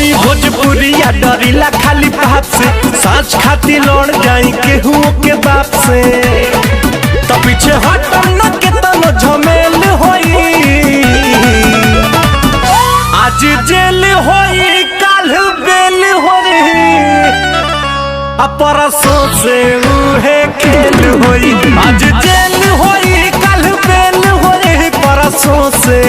हई भोजपुरिया डरिला खाली बाप से, सांच खाती लड़ जाई केहू के बाप से। तो पीछे हटम न के तनो झमेल होई, आज जेल होई काल बेल होई, परसों से उहे खेल होई। आज जेल होई काल बेल होई, परसों से